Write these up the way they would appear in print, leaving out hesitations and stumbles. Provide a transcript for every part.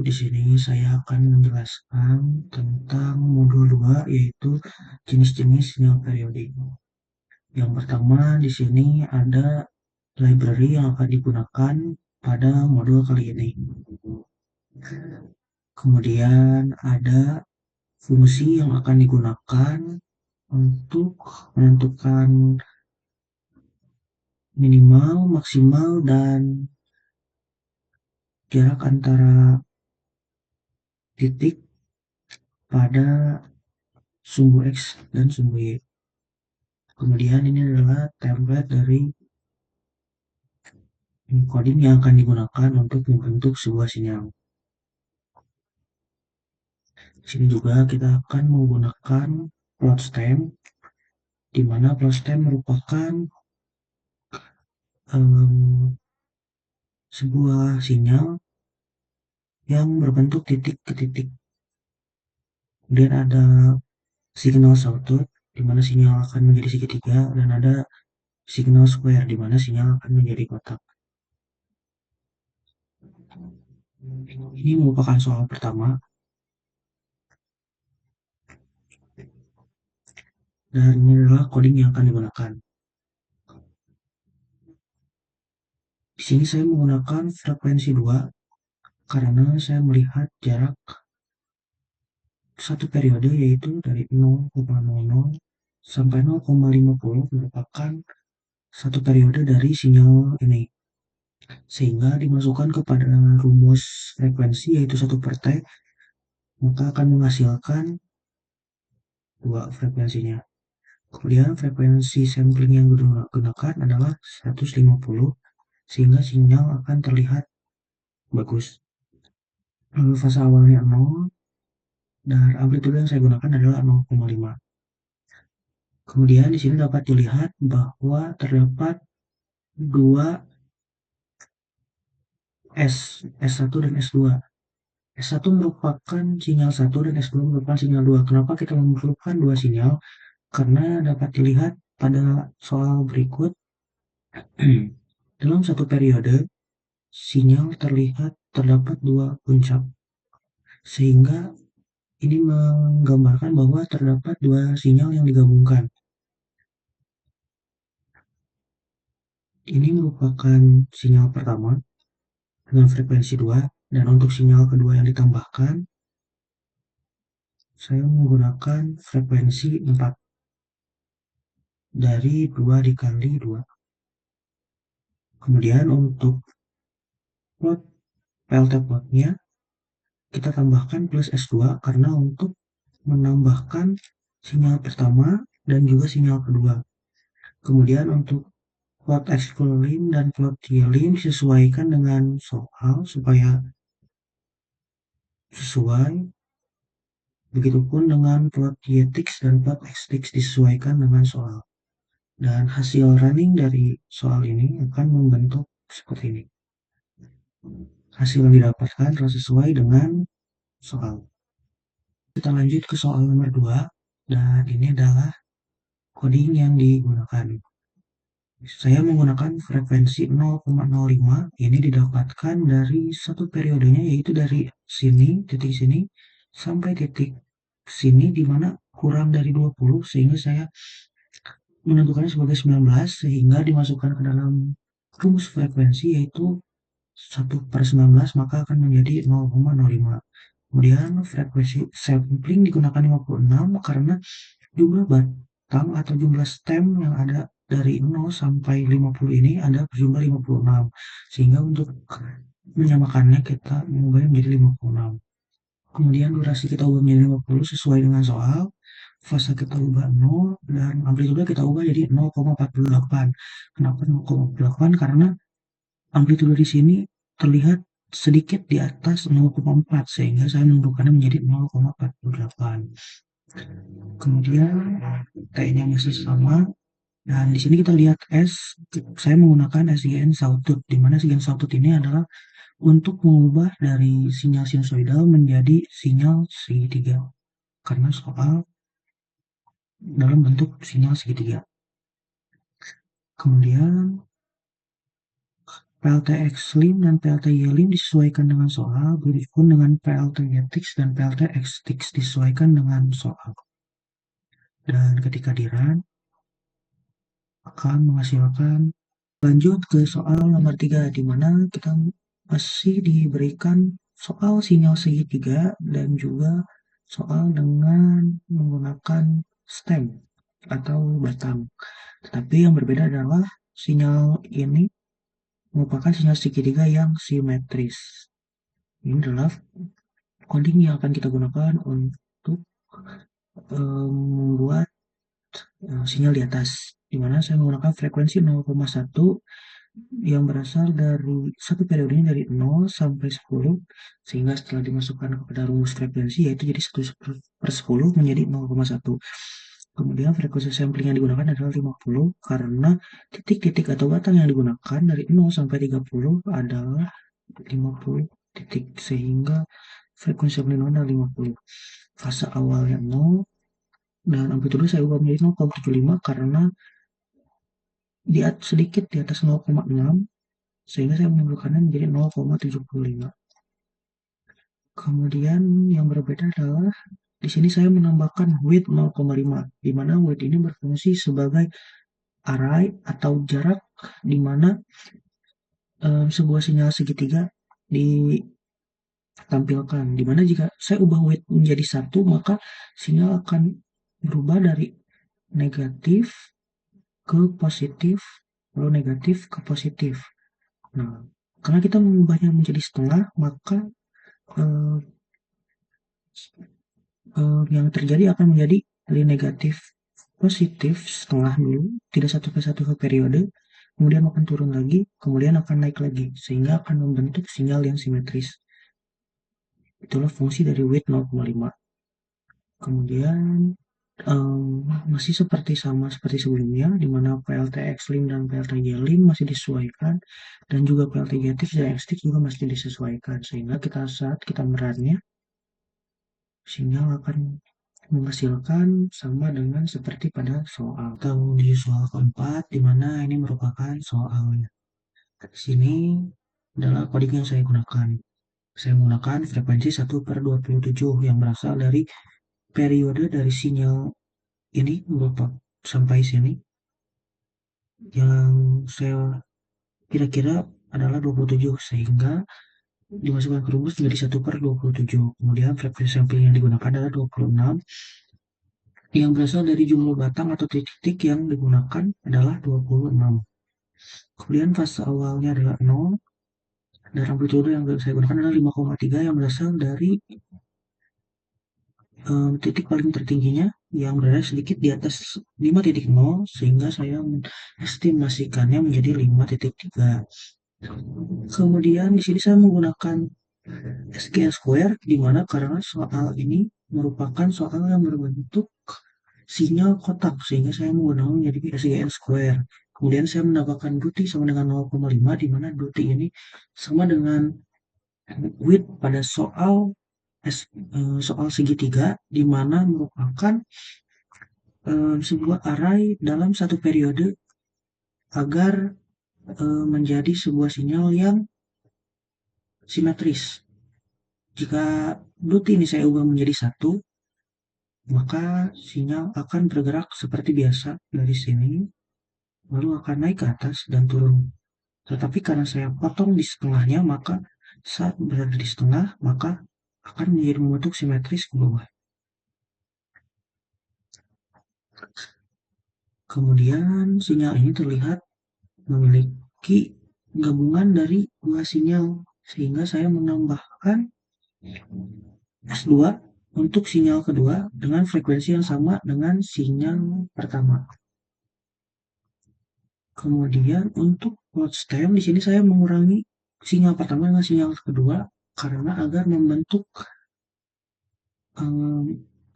di sini saya akan menjelaskan tentang modul 2 yaitu jenis-jenis sinyal periodik. Yang pertama di sini ada library yang akan digunakan pada modul kali ini. Kemudian ada fungsi yang akan digunakan untuk menentukan minimal, maksimal, dan jarak antara titik pada sumbu X dan sumbu Y. Kemudian ini adalah template dari encoding yang akan digunakan untuk membentuk sebuah sinyal. Di sini juga kita akan menggunakan plot stem, di mana plot stem merupakan sebuah sinyal yang berbentuk titik ke titik. Kemudian ada signal sawtooth, di mana sinyal akan menjadi segitiga, dan ada signal square, di mana sinyal akan menjadi kotak. Ini merupakan soal pertama, dan ini adalah coding yang akan digunakan. Di sini saya menggunakan frekuensi 2 karena saya melihat jarak satu periode yaitu dari 0,00 sampai 0,50 merupakan satu periode dari sinyal ini. Sehingga dimasukkan kepada rumus frekuensi yaitu 1/T, maka akan menghasilkan dua frekuensinya. Kemudian frekuensi sampling yang digunakan adalah 150 sehingga sinyal akan terlihat bagus. Lalu fase awalnya 0 dan amplitude yang saya gunakan adalah 0,5. Kemudian di sini dapat dilihat bahwa terdapat dua S1 dan S2. S1 merupakan sinyal 1 dan S2 merupakan sinyal 2. Kenapa kita memerlukan dua sinyal? Karena dapat dilihat pada soal berikut, dalam satu periode, sinyal terlihat terdapat dua puncak. Sehingga ini menggambarkan bahwa terdapat dua sinyal yang digabungkan. Ini merupakan sinyal pertama dengan frekuensi 2, dan untuk sinyal kedua yang ditambahkan, saya menggunakan frekuensi 4 dari 2 dikali 2. Kemudian untuk plot PLT plotnya kita tambahkan plus S2 karena untuk menambahkan sinyal pertama dan juga sinyal kedua. Kemudian untuk plot X-full lim dan plot Y-lim disesuaikan dengan soal supaya sesuai. Begitupun dengan plot Y-tix dan plot X-tix disesuaikan dengan soal. Dan hasil running dari soal ini akan membentuk seperti ini. Hasil yang didapatkan telah sesuai dengan soal. Kita lanjut ke soal nomor 2, dan ini adalah coding yang digunakan. Saya menggunakan frekuensi 0,05, ini didapatkan dari satu periodenya, yaitu dari sini, titik sini, sampai titik sini, di mana kurang dari 20, sehingga saya menentukannya sebagai 19, sehingga dimasukkan ke dalam rumus frekuensi, yaitu 1/19, maka akan menjadi 0,05. Kemudian frekuensi sampling digunakan 56 karena jumlah batang atau jumlah stem yang ada dari 0 sampai 50 ini ada berjumlah 56. Sehingga untuk menyamakannya kita mengubahnya menjadi 56. Kemudian durasi kita ubah menjadi 50 sesuai dengan soal. Fase kita ubah 0 dan amplitude kita ubah jadi 0,48. Kenapa 0,48? Karena amplitude di sini terlihat sedikit di atas 0,4 sehingga saya menentukannya menjadi 0,48. Kemudian T-nya masih sama, dan di sini kita lihat S, saya menggunakan SGN sawtooth, di mana SGN sawtooth ini adalah untuk mengubah dari sinyal sinusoidal menjadi sinyal segitiga, karena soal dalam bentuk sinyal segitiga. Kemudian P PLT-XLIM dan PLT-YLIM disesuaikan dengan soal, begitupun dengan PLT-GTIX dan PLT-XTIX disesuaikan dengan soal. Dan ketika di run, akan menghasilkan. Lanjut ke soal nomor 3, di mana kita masih diberikan soal sinyal segitiga dan juga soal dengan menggunakan stem atau batang. Tetapi yang berbeda adalah sinyal ini merupakan sinyal segitiga yang simetris. Ini adalah coding yang akan kita gunakan untuk membuat sinyal di atas, di mana saya menggunakan frekuensi 0,1 yang berasal dari satu periode ini dari 0 sampai 10, sehingga setelah dimasukkan kepada rumus frekuensi yaitu jadi 1/10 menjadi 0,1. Kemudian frekuensi sampling yang digunakan adalah 50 karena titik-titik atau batang yang digunakan dari 0 sampai 30 adalah 50 titik, sehingga frekuensi sampling adalah 50. Fase awalnya 0 dan amplitudo saya ubah menjadi 0,75 karena sedikit di atas 0,6, sehingga saya menambahkannya menjadi 0,75. Kemudian yang berbeda adalah di sini saya menambahkan width 0,5, di mana width ini berfungsi sebagai array atau jarak di mana sebuah sinyal segitiga ditampilkan. Di mana jika saya ubah width menjadi 1, maka sinyal akan berubah dari negatif ke positif, lalu negatif ke positif. Nah, karena kita mengubahnya menjadi setengah, maka yang terjadi akan menjadi dari negatif positif setengah dulu, tidak satu ke satu ke periode, kemudian akan turun lagi, kemudian akan naik lagi, sehingga akan membentuk sinyal yang simetris. Itulah fungsi dari width 0,5. Kemudian masih sama seperti sebelumnya, di mana PLT-XLIM dan PLT-YLIM masih disesuaikan, dan juga PLT-GTIX dan XTIX juga masih disesuaikan, sehingga saat kita merunnya, sinyal akan menghasilkan sama dengan seperti pada soal. Atau di soal keempat, di mana ini merupakan soalnya. Di sini adalah coding yang saya gunakan. Saya menggunakan frekuensi 1/27 yang berasal dari periode dari sinyal ini merupakan sampai sini yang saya kira-kira adalah 27, sehingga dimasukkan ke rumus menjadi 1/27. Kemudian frekuensi sampling yang digunakan adalah 26 yang berasal dari jumlah batang atau titik-titik yang digunakan adalah 26. Kemudian fase awalnya adalah 0 dan amplitudo yang saya gunakan adalah 5,3 yang berasal dari titik paling tertingginya yang berada sedikit di atas 5,0, sehingga saya estimasikannya menjadi 5,3. Kemudian di sini saya menggunakan SGN square, di mana karena soal ini merupakan soal yang berbentuk sinyal kotak, sehingga saya menggunakan menjadi SGN square. Kemudian saya menambahkan duty sama dengan 0,5, di mana duty ini sama dengan width pada soal segitiga, di mana merupakan sebuah array dalam satu periode agar menjadi sebuah sinyal yang simetris. Jika duty ini saya ubah menjadi 1, maka sinyal akan bergerak seperti biasa dari sini, lalu akan naik ke atas dan turun. Tetapi karena saya potong di setengahnya, maka saat berada di setengah, maka akan menjadi membentuk simetris ke bawah. Kemudian sinyal ini terlihat memiliki gabungan dari dua sinyal, sehingga saya menambahkan S2 untuk sinyal kedua dengan frekuensi yang sama dengan sinyal pertama. Kemudian untuk plot stem di sini saya mengurangi sinyal pertama dengan sinyal kedua karena agar membentuk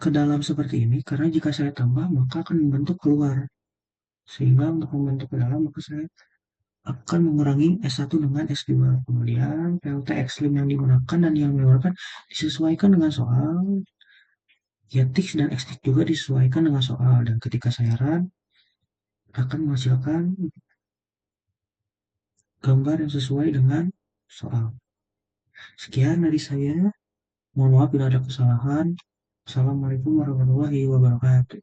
ke dalam seperti ini, karena jika saya tambah maka akan membentuk keluar, sehingga untuk membentuk ke dalam maka saya akan mengurangi S1 dengan S2. Kemudian PLT-XLIM yang digunakan dan yang digunakan disesuaikan dengan soal, GTIX dan XTIX juga disesuaikan dengan soal, dan ketika saya run akan menghasilkan gambar yang sesuai dengan soal. Sekian dari saya. Mohon maaf bila ada kesalahan. Assalamualaikum warahmatullahi wabarakatuh.